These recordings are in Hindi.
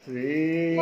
Sri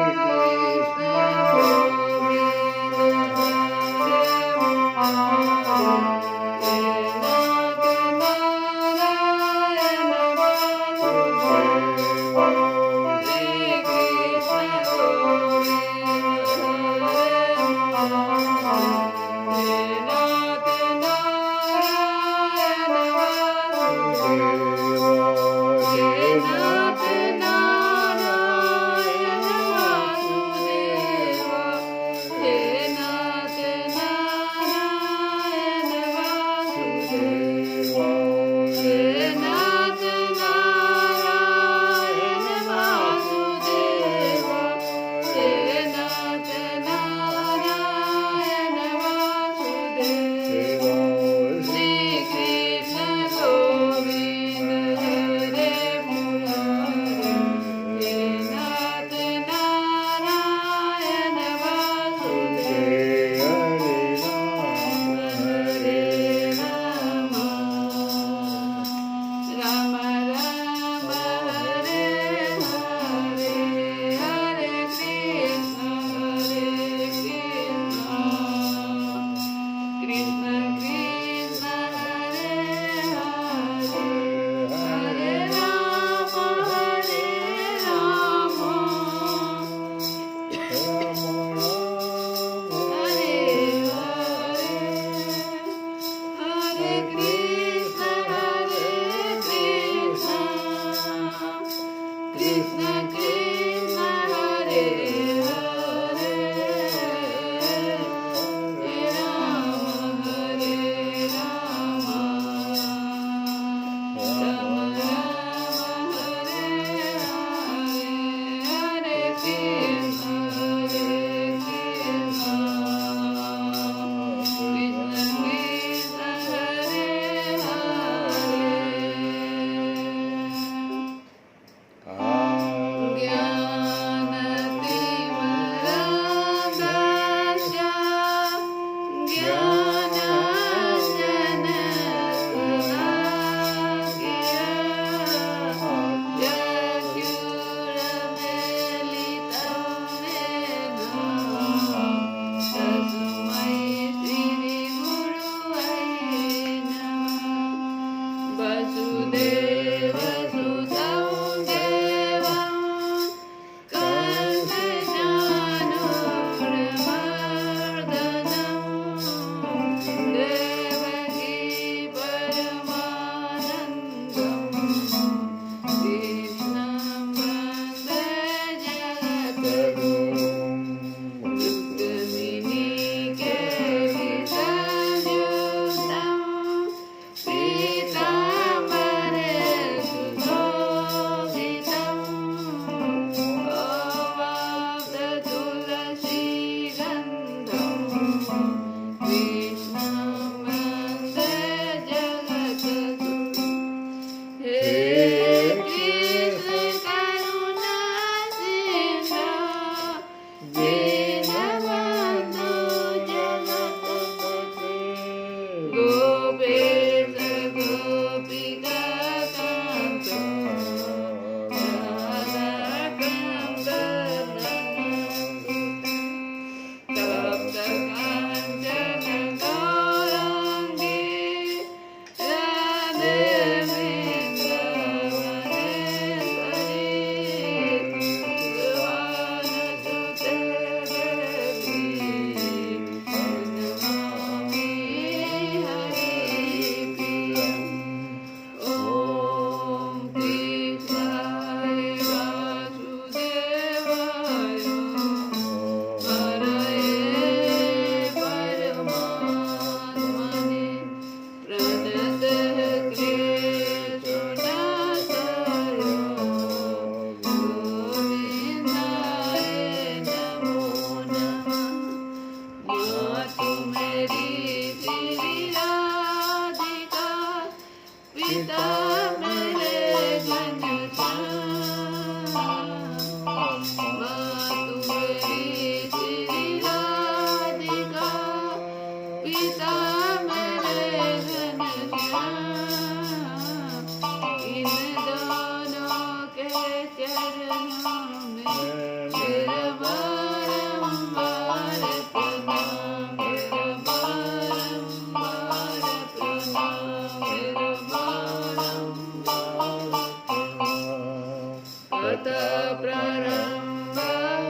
प्रारंभ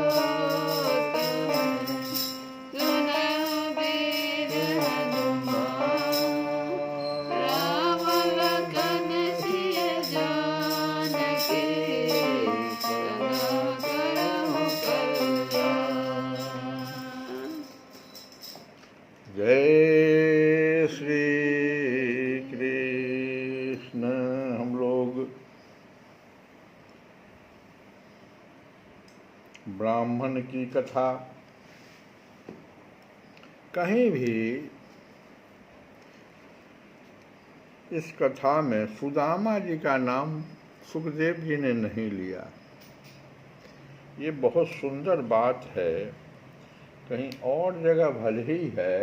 होत सुनहु वीर हनुमान राम लखन सिय जानकी सदा करहु कल्याण। जय श्री कृष्ण। हम लोग ब्राह्मण की कथा कहीं भी इस कथा में सुदामा जी का नाम सुखदेव जी ने नहीं लिया। ये बहुत सुंदर बात है। कहीं और जगह भले ही है,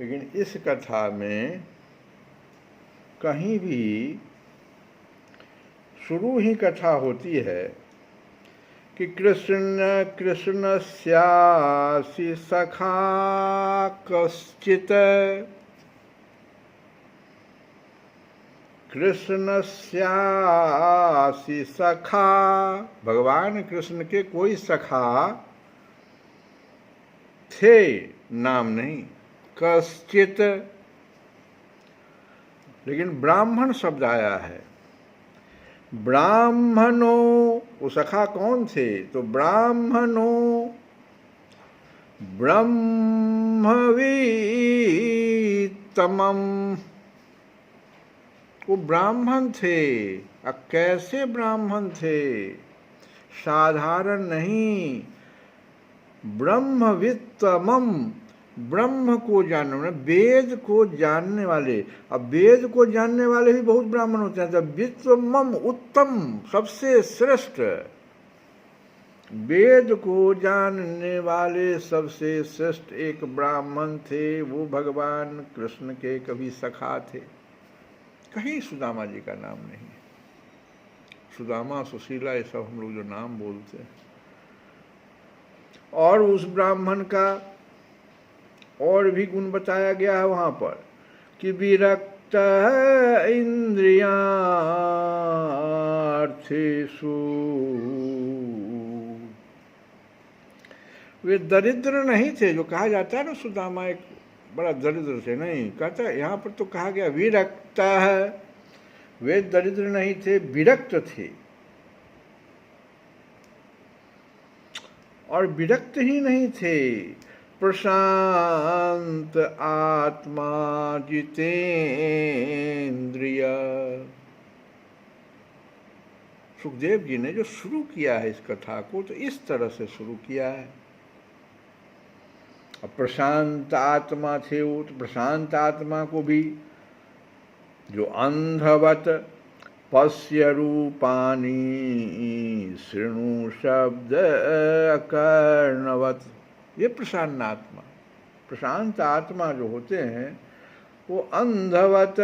लेकिन इस कथा में कहीं भी शुरू ही कथा होती है कि कृष्ण कृष्णस्यासि सखा कश्चित्, कृष्णस्यासि सखा, भगवान कृष्ण के कोई सखा थे, नाम नहीं, कश्चित्, लेकिन ब्राह्मण शब्द आया है। ब्राह्मणों, वो सखा कौन थे? तो ब्राह्मणों ब्रह्मवीतमम, वो ब्राह्मण थे। अब कैसे ब्राह्मण थे? साधारण नहीं, ब्रह्मवित्तमम, ब्रह्म को जानने वाले, वेद को जानने वाले। अब वेद को जानने वाले भी बहुत ब्राह्मण होते हैं। जब वित्तमम, उत्तम, सबसे श्रेष्ठ, वेद को जानने वाले सबसे श्रेष्ठ एक ब्राह्मण थे। वो भगवान कृष्ण के कभी सखा थे। कहीं सुदामा जी का नाम नहीं। सुदामा, सुशीला, ये सब हम लोग जो नाम बोलते हैं। और उस ब्राह्मण का और भी गुण बताया गया है वहां पर कि विरक्त इंद्रियार्थेषु, वे दरिद्र नहीं थे। जो कहा जाता है ना सुदामा एक बड़ा दरिद्र थे, नहीं कहता। यहाँ पर तो कहा गया विरक्त है। वे दरिद्र नहीं थे, विरक्त थे। और विरक्त ही नहीं थे, प्रशांत आत्मा जितेंद्रिय। सुखदेव जी ने जो शुरू किया है इस कथा को, तो इस तरह से शुरू किया है। अब प्रशांत आत्मा थे वो, तो प्रशांत आत्मा को भी जो अंधवत पश्य रूपानी शृणु शब्द अकर्णवत, ये प्रशांत आत्मा, प्रशांत आत्मा जो होते हैं वो अंधवत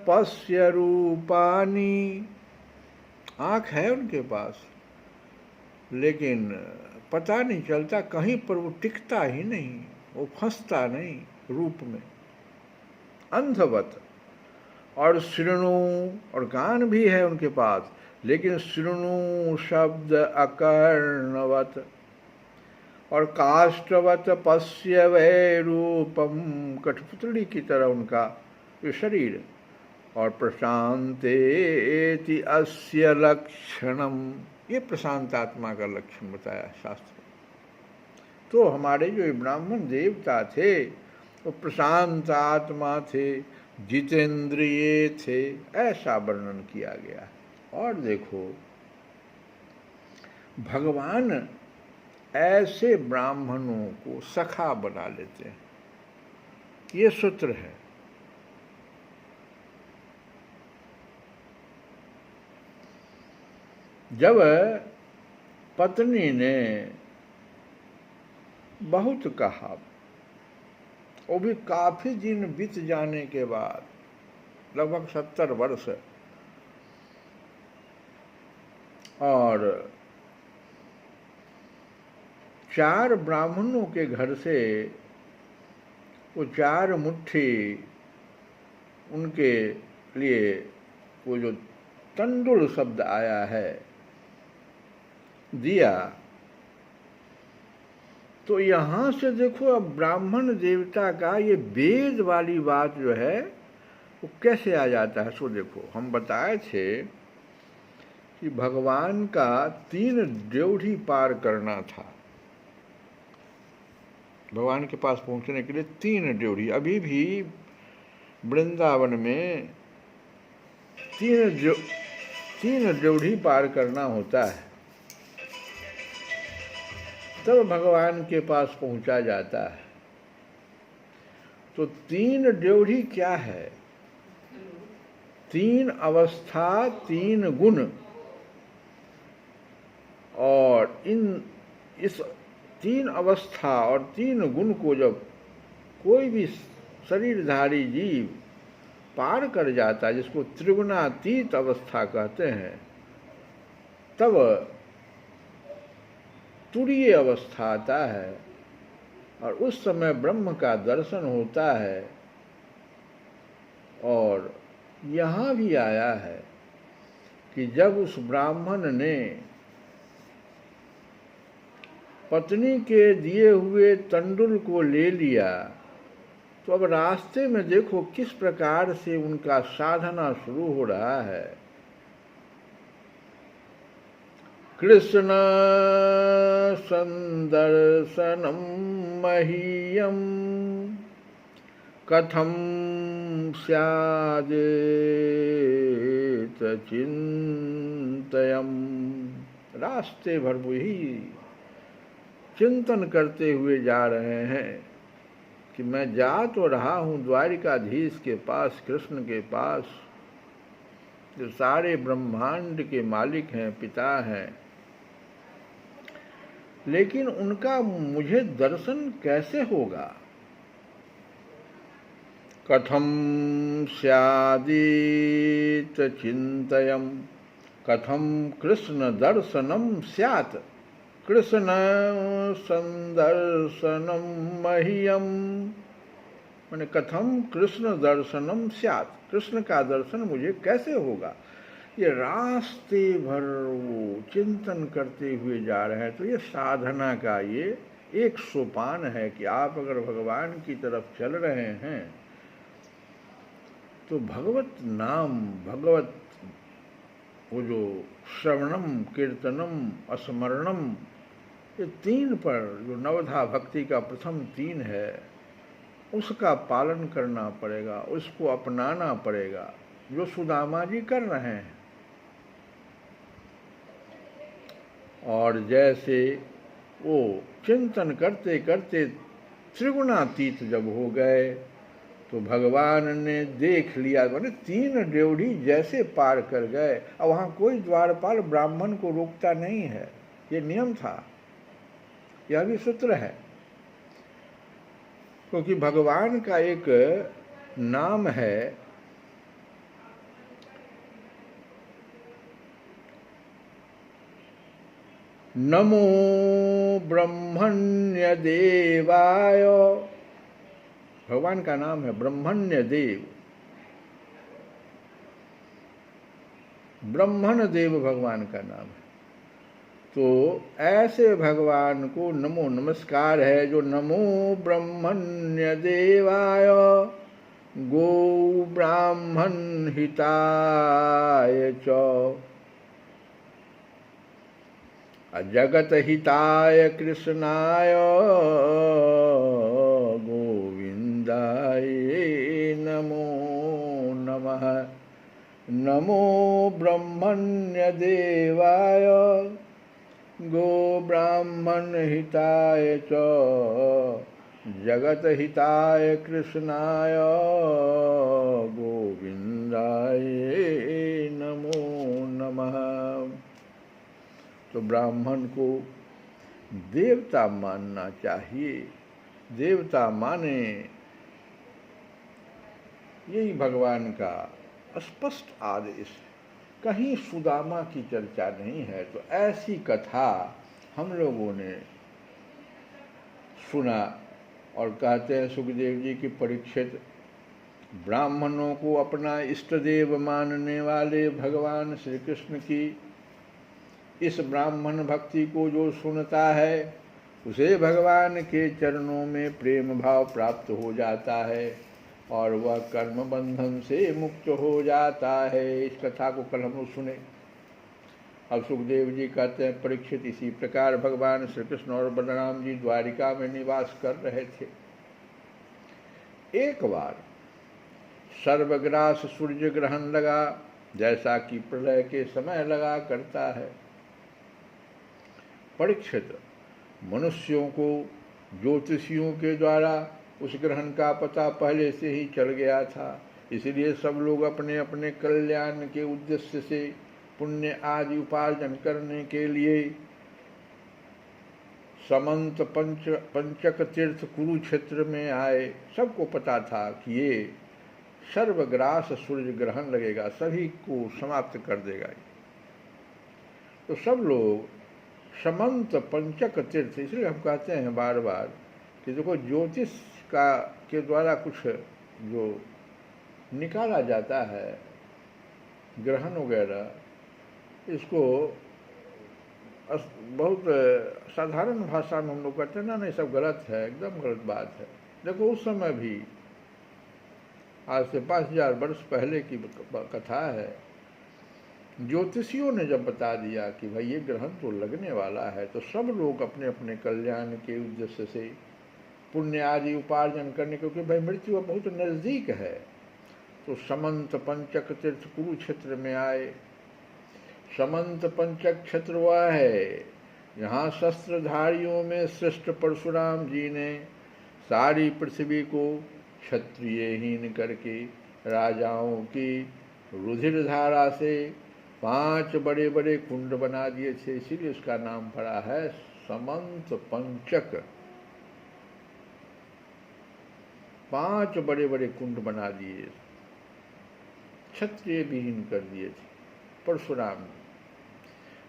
पश्य रूपानी, आँख है उनके पास, लेकिन पता नहीं चलता, कहीं पर वो टिकता ही नहीं, वो फंसता नहीं रूप में, अंधवत। और शृणु, और कान भी है उनके पास, लेकिन शृणु शब्द अकर्णवत। और काष्ठवत पश्य वै रूपम, कठपुतली की तरह उनका ये शरीर। और प्रशांतेति अस्य लक्षणम, ये प्रशांत आत्मा का लक्षण बताया शास्त्र। तो हमारे जो ब्राह्मण देवता थे वो प्रशांत आत्मा थे, जितेंद्रिय थे, ऐसा वर्णन किया गया। और देखो, भगवान ऐसे ब्राह्मणों को सखा बना लेते हैं। ये सूत्र है। जब पत्नी ने बहुत कहा, वो भी काफी दिन बीत जाने के बाद, लगभग 70 वर्ष, और 4 ब्राह्मणों के घर से वो 4 मुट्ठी उनके लिए, वो जो तंडुल शब्द आया है, दिया। तो यहाँ से देखो अब ब्राह्मण देवता का ये वेद वाली बात जो है वो कैसे आ जाता है। सो देखो हम बताए थे कि भगवान का 3 ड्योढ़ी पार करना था। भगवान के पास पहुंचने के लिए 3 ड्योढ़ी, अभी भी वृंदावन में 3 ड्योढ़ी पार करना होता है, तब भगवान के पास पहुंचा जाता है। तो 3 ड्योढ़ी क्या है? 3 अवस्था, 3 गुण। और इस 3 अवस्था और 3 गुण को जब कोई भी शरीरधारी जीव पार कर जाता है, जिसको त्रिगुणातीत अवस्था कहते हैं, तब तुरीय अवस्था आता है और उस समय ब्रह्म का दर्शन होता है। और यहाँ भी आया है कि जब उस ब्राह्मण ने पत्नी के दिए हुए तंडुल को ले लिया, तो अब रास्ते में देखो किस प्रकार से उनका साधना शुरू हो रहा है। कृष्ण संदर्शनम मह्यम कथम स्यादेत चिंतयम। रास्ते भर वही चिंतन करते हुए जा रहे हैं कि मैं जा तो रहा हूँ द्वारिकाधीश के पास, कृष्ण के पास, जो सारे ब्रह्मांड के मालिक हैं, पिता हैं, लेकिन उनका मुझे दर्शन कैसे होगा। कथम स्यादित चिंतयम, कथम कृष्ण दर्शनम स्यात्, कृष्ण संदर्शनम मह्यम, माने कथम कृष्ण दर्शनम स्यात्, कृष्ण का दर्शन मुझे कैसे होगा। ये रास्ते भर वो चिंतन करते हुए जा रहे हैं। तो ये साधना का ये एक सोपान है कि आप अगर भगवान की तरफ चल रहे हैं तो भगवत नाम, भगवत वो जो श्रवणम, कीर्तनम, स्मरणम, ये 3 पर जो नवधा भक्ति का प्रथम 3 है, उसका पालन करना पड़ेगा, उसको अपनाना पड़ेगा, जो सुदामा जी कर रहे हैं। और जैसे वो चिंतन करते करते त्रिगुणातीत जब हो गए तो भगवान ने देख लिया, माने 3 ड्योढ़ी जैसे पार कर गए। अब वहाँ कोई द्वारपाल ब्राह्मण को रोकता नहीं है, ये नियम था, यह भी सूत्र है। क्योंकि भगवान का एक नाम है नमो ब्रह्मण्य देवाय। भगवान का नाम है ब्रह्मण्य देव, ब्रह्मण देव भगवान का नाम है। तो ऐसे भगवान को नमो नमस्कार है, जो नमो ब्रह्मण्य देवाय गो ब्राह्मण हिताय च जगत हिताय कृष्णाय गोविंदाय नमो नमः। नमो ब्रह्मण्य देवाय गो ब्राह्मण हिताय च जगत हिताय कृष्णाय गोविंदाय नमो नमः। तो ब्राह्मण को देवता मानना चाहिए, देवता माने, यही भगवान का स्पष्ट आदेश है। कहीं सुदामा की चर्चा नहीं है। तो ऐसी कथा हम लोगों ने सुना और कहते हैं सुखदेव जी की परीक्षित ब्राह्मणों को अपना इष्ट देव मानने वाले भगवान श्री कृष्ण की इस ब्राह्मण भक्ति को जो सुनता है उसे भगवान के चरणों में प्रेम भाव प्राप्त हो जाता है और वह कर्म बंधन से मुक्त हो जाता है। इस कथा को कल हम लोग सुने। अब सुखदेव जी कहते हैं, परीक्षित इसी प्रकार भगवान श्री कृष्ण और बलराम जी द्वारिका में निवास कर रहे थे। एक बार सर्वग्रास सूर्य ग्रहण लगा, जैसा कि प्रलय के समय लगा करता है। परीक्षित, मनुष्यों को ज्योतिषियों के द्वारा उस ग्रहण का पता पहले से ही चल गया था, इसलिए सब लोग अपने अपने कल्याण के उद्देश्य से पुण्य आदि उपार्जन करने के लिए समंत पंचक तीर्थ कुरुक्षेत्र में आए। सबको पता था कि ये सर्वग्रास सूर्य ग्रहण लगेगा, सभी को समाप्त कर देगा। तो सब लोग समंत पंचक तीर्थ, इसलिए हम कहते हैं बार बार कि देखो ज्योतिष के द्वारा कुछ जो निकाला जाता है ग्रहण वगैरह, इसको बहुत साधारण भाषा में हम लोग कहते हैं ना, नहीं सब गलत है, एकदम गलत बात है। देखो उस समय भी, आज से 5000 वर्ष पहले की कथा है, ज्योतिषियों ने जब बता दिया कि भाई ये ग्रहण तो लगने वाला है, तो सब लोग अपने अपने कल्याण के उद्देश्य से पुण्य आदि उपार्जन करने, क्योंकि भाई मृत्यु बहुत नज़दीक है, तो समंत पंचक तीर्थ कुरुक्षेत्र में आए। समंत पंचक क्षेत्र वह है यहाँ शस्त्रधारियों में श्रेष्ठ परशुराम जी ने सारी पृथ्वी को क्षत्रियहीन करके राजाओं की रुधिर धारा से 5 बड़े बड़े कुंड बना दिए थे, इसीलिए उसका नाम पड़ा है समंत पंचक। 5 बड़े बड़े कुंड बना दिए, क्षत्रिय विहीन कर दिए थे परशुराम।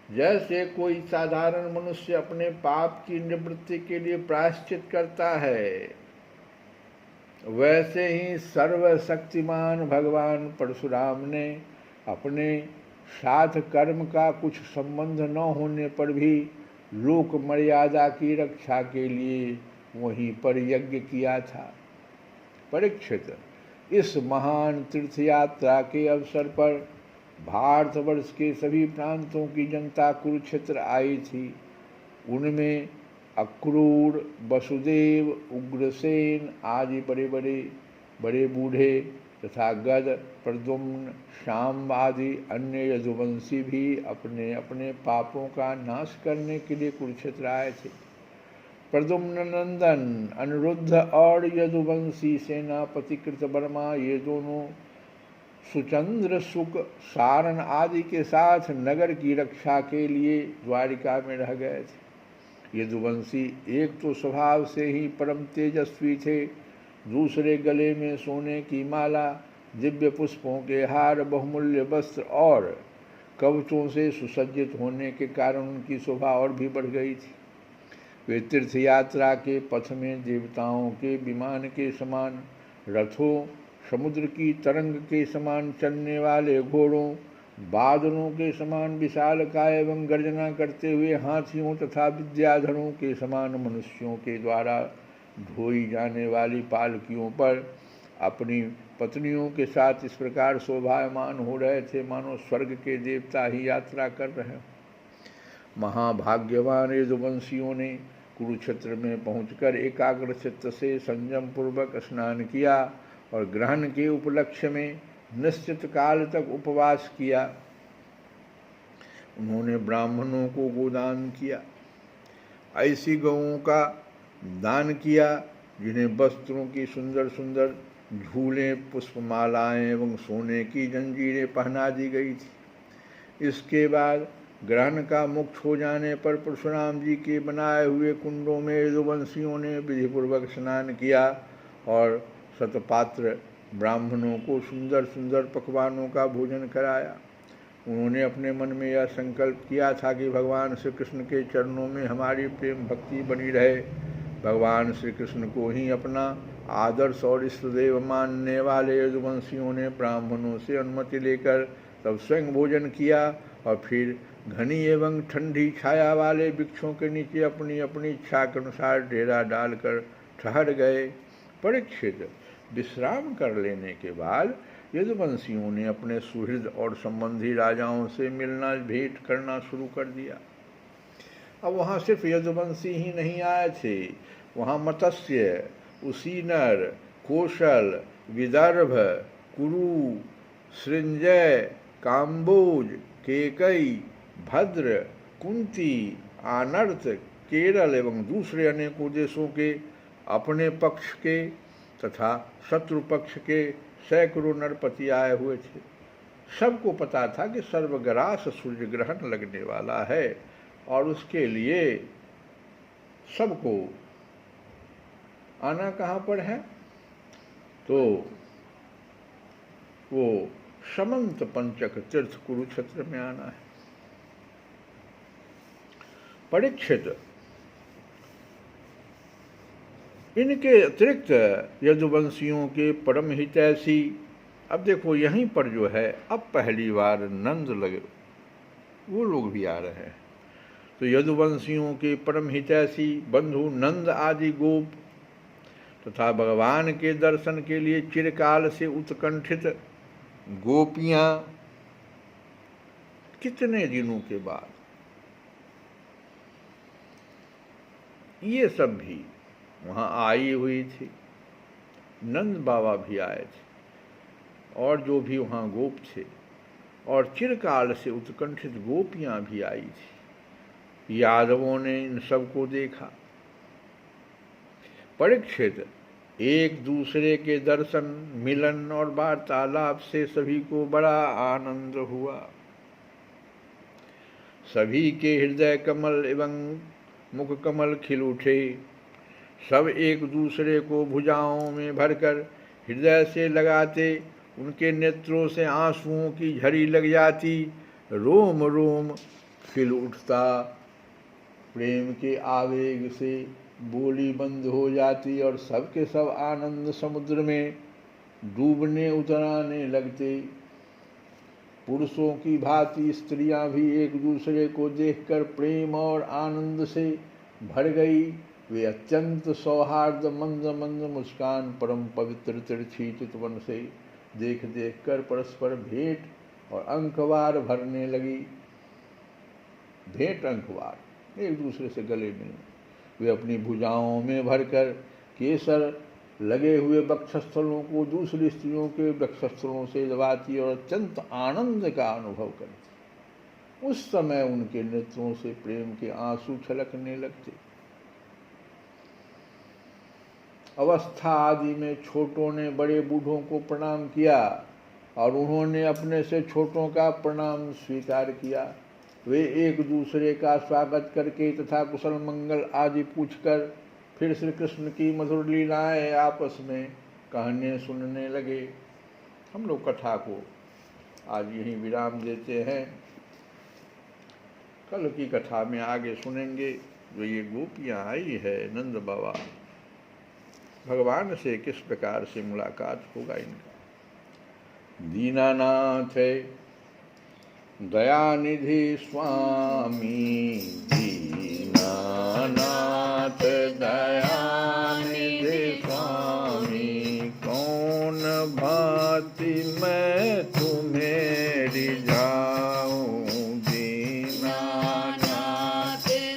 जैसे कोई साधारण मनुष्य अपने पाप की निवृत्ति के लिए प्रायश्चित करता है, वैसे ही सर्वशक्तिमान भगवान परशुराम ने अपने साथ कर्म का कुछ संबंध न होने पर भी लोक मर्यादा की रक्षा के लिए वहीं पर यज्ञ किया था। परीक्षित, इस महान तीर्थ यात्रा के अवसर पर भारतवर्ष के सभी प्रांतों की जनता कुरुक्षेत्र आई थी। उनमें अक्रूर, वसुदेव, उग्रसेन आदि बड़े बूढ़े तथा गद, प्रद्युम्न, शाम्ब आदि अन्य यदुवंशी भी अपने अपने पापों का नाश करने के लिए कुरुक्षेत्र आए थे। प्रद्युम्न नंदन अनिरुद्ध और यदुवंशी सेनापति कृतवर्मा, ये दोनों सुचंद्र, सुक, सारण आदि के साथ नगर की रक्षा के लिए द्वारिका में रह गए थे। यदुवंशी एक तो स्वभाव से ही परम तेजस्वी थे, दूसरे गले में सोने की माला, दिव्य पुष्पों के हार, बहुमूल्य वस्त्र और कवचों से सुसज्जित होने के कारण उनकी शोभा और भी बढ़ गई थी। वे तीर्थ यात्रा के पथ में देवताओं के विमान के समान रथों, समुद्र की तरंग के समान चलने वाले घोड़ों, बादलों के समान विशालकाय एवं गर्जना करते हुए हाथियों तथा विद्याधरों के समान मनुष्यों के द्वारा ढोई जाने वाली पालकियों पर अपनी पत्नियों के साथ इस प्रकार शोभायमान हो रहे थे, मानो स्वर्ग के देवता ही यात्रा कर रहे। महाभाग्यवान यदुवंशियों ने कुरुक्षेत्र में पहुंचकर एकाग्र चित्त से संयम पूर्वक स्नान किया और ग्रहण के उपलक्ष्य में निश्चित काल तक उपवास किया। उन्होंने ब्राह्मणों को गोदान किया, ऐसी गौओं का दान किया जिन्हें वस्त्रों की सुंदर सुंदर झूलें, पुष्पमालाएं एवं सोने की जंजीरें पहना दी गई थी। इसके बाद ग्रहण का मुक्त हो जाने पर परशुराम जी के बनाए हुए कुंडों में यदुवंशियों ने विधिपूर्वक स्नान किया और शतपात्र ब्राह्मणों को सुंदर सुंदर पकवानों का भोजन कराया। उन्होंने अपने मन में यह संकल्प किया था कि भगवान श्री कृष्ण के चरणों में हमारी प्रेम भक्ति बनी रहे। भगवान श्री कृष्ण को ही अपना आदर्श और इष्टदेव मानने वाले यदुवंशियों ने ब्राह्मणों से अनुमति लेकर तब स्वयं भोजन किया और फिर घनी एवं ठंडी छाया वाले वृक्षों के नीचे अपनी अपनी इच्छा के अनुसार डेरा डालकर ठहर गए। परीक्षित विश्राम कर लेने के बाद यदुवंशियों ने अपने सुहृद और संबंधी राजाओं से मिलना भेंट करना शुरू कर दिया। अब वहाँ सिर्फ यदुवंशी ही नहीं आए थे, वहाँ मत्स्य, उसीनर, कौशल, विदर्भ, कुरु, सृंजय, काम्बोज, केकई, भद्र, कुंती, आनर्त, केरल एवं दूसरे अनेकों देशों के अपने पक्ष के तथा शत्रु पक्ष के सैकड़ों नरपति आए हुए थे। सबको पता था कि सर्वग्रास सूर्य ग्रहण लगने वाला है और उसके लिए सबको आना कहाँ पर है, तो वो समंत पंचक तीर्थ कुरुक्षेत्र में आना है। परीक्षित इनके अतिरिक्त यदुवंशियों के परम हितैषी, अब देखो यहीं पर जो है अब पहली बार नंद लगे, वो लोग भी आ रहे हैं। तो यदुवंशियों के परम हितैषी बंधु नंद आदि गोप तथा भगवान के दर्शन के लिए चिरकाल से उत्कंठित गोपियां कितने दिनों के बाद ये सब भी वहाँ आई हुई थी। नंद बाबा भी आए थे और जो भी वहाँ गोप थे, और चिरकाल से उत्कंठित गोपियाँ भी आई थी। यादवों ने इन सबको देखा। परीक्षित एक दूसरे के दर्शन, मिलन और वार्तालाप से सभी को बड़ा आनंद हुआ। सभी के हृदय कमल एवं मुख कमल खिल उठे। सब एक दूसरे को भुजाओं में भरकर हृदय से लगाते, उनके नेत्रों से आंसुओं की झड़ी लग जाती, रोम रोम खिल उठता, प्रेम के आवेग से बोली बंद हो जाती और सबके सब आनंद समुद्र में डूबने उतराने लगते। पुरुषों की भांति स्त्रियां भी एक दूसरे को देखकर प्रेम और आनंद से भर गई। वे अत्यंत सौहार्द मंद मंद मुस्कान परम पवित्र तिरछी चितवन से देख देख कर परस्पर भेंट और अंकवार भरने लगी। भेंट अंकवार, एक दूसरे से गले मिलने। वे अपनी भुजाओं में भरकर केसर लगे हुए वक्षस्थलों को दूसरी स्त्रियों के वक्षस्थलों से दबाती और अत्यंत आनंद का अनुभव करती। उस समय उनके नेत्रों से प्रेम के आंसू छलकने लगते। अवस्था आदि में छोटों ने बड़े बूढ़ों को प्रणाम किया और उन्होंने अपने से छोटों का प्रणाम स्वीकार किया। वे एक दूसरे का स्वागत करके तथा कुशल मंगल आदि पूछकर फिर श्री कृष्ण की मधुर लीलाएं आपस में कहने सुनने लगे। हम लोग कथा को आज यहीं विराम देते हैं। कल की कथा में आगे सुनेंगे जो ये गोपियाँ आई है नंद बाबा, भगवान से किस प्रकार से मुलाकात होगा इनका। दीनानाथ दयानिधि स्वामी, दीनानाथ दयानिधि स्वामी, कौन भांति मैं तुम्हें रिझाऊं। दीनानाथ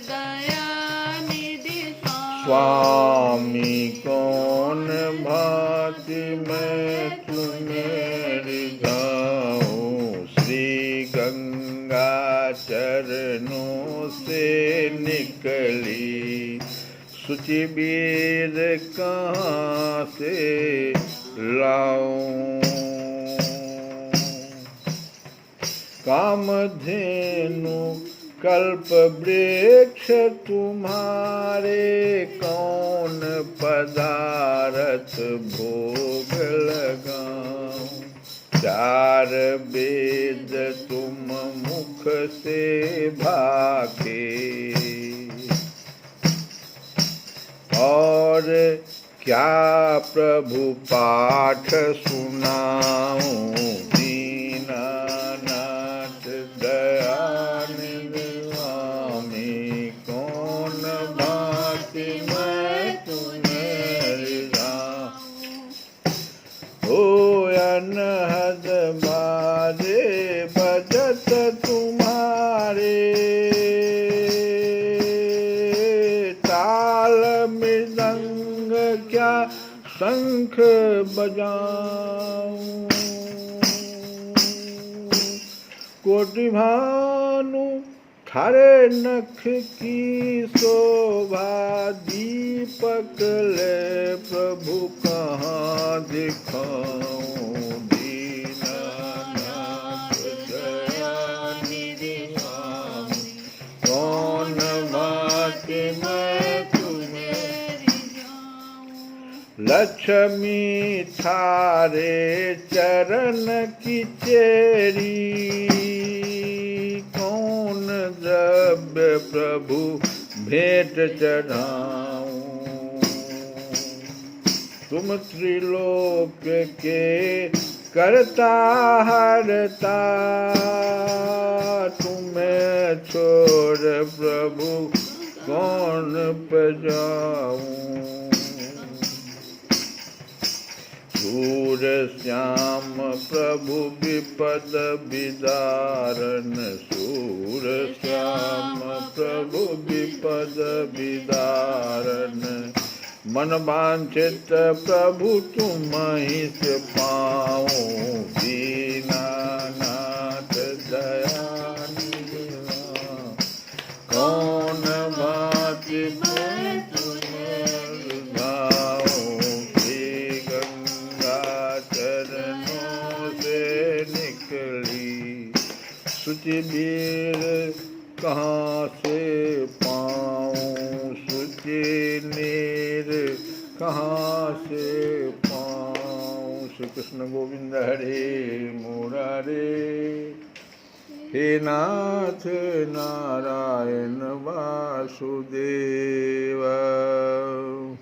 दयानिधि स्वामी, कौन भांति मैं तुम्हें रिझाऊं। श्री गंगा चरणों से निकली शुचिबीर कहाँ से लाऊं। कामधेनु कल्प वृक्ष तुम्हारे, कौन पदारथ भोग लगाऊं। चार वेद तुम मुख से भाके, और क्या प्रभु पाठ सुनाऊं। दीनानाथ दयानिधि क्या शंख बजाऊं। कोटि भानु थारे नख की शोभा, दीपक ले प्रभु कहाँ दिखाऊं। दीनानाथ दया निधि स्वामी, कौन बात मैं तुम्हें रिझाऊं। लक्ष्मी थारे चरण की चेरी, कौन द्रव्य प्रभु भेंट चढ़ाऊं। तुम त्रिलोक के करता हरता, तुम्हें छोड़ प्रभु कौन पे जाऊं। सूर श्याम प्रभु विपद विदारन, सूर श्याम प्रभु विपद विदारन। मन वांछित प्रभु तुम ही से पाऊं। दीनानाथ दया निधि, कौन बात मैं तुम्हें रिझाऊं। श्री गंगा चरणों से निकली, शुचिवीर कहाँ से पाऊं। शुचि नीर कहाँ से पाऊं। श्री कृष्ण गोविंद हरे मुरारे, हे नाथ नारायण वासुदेव।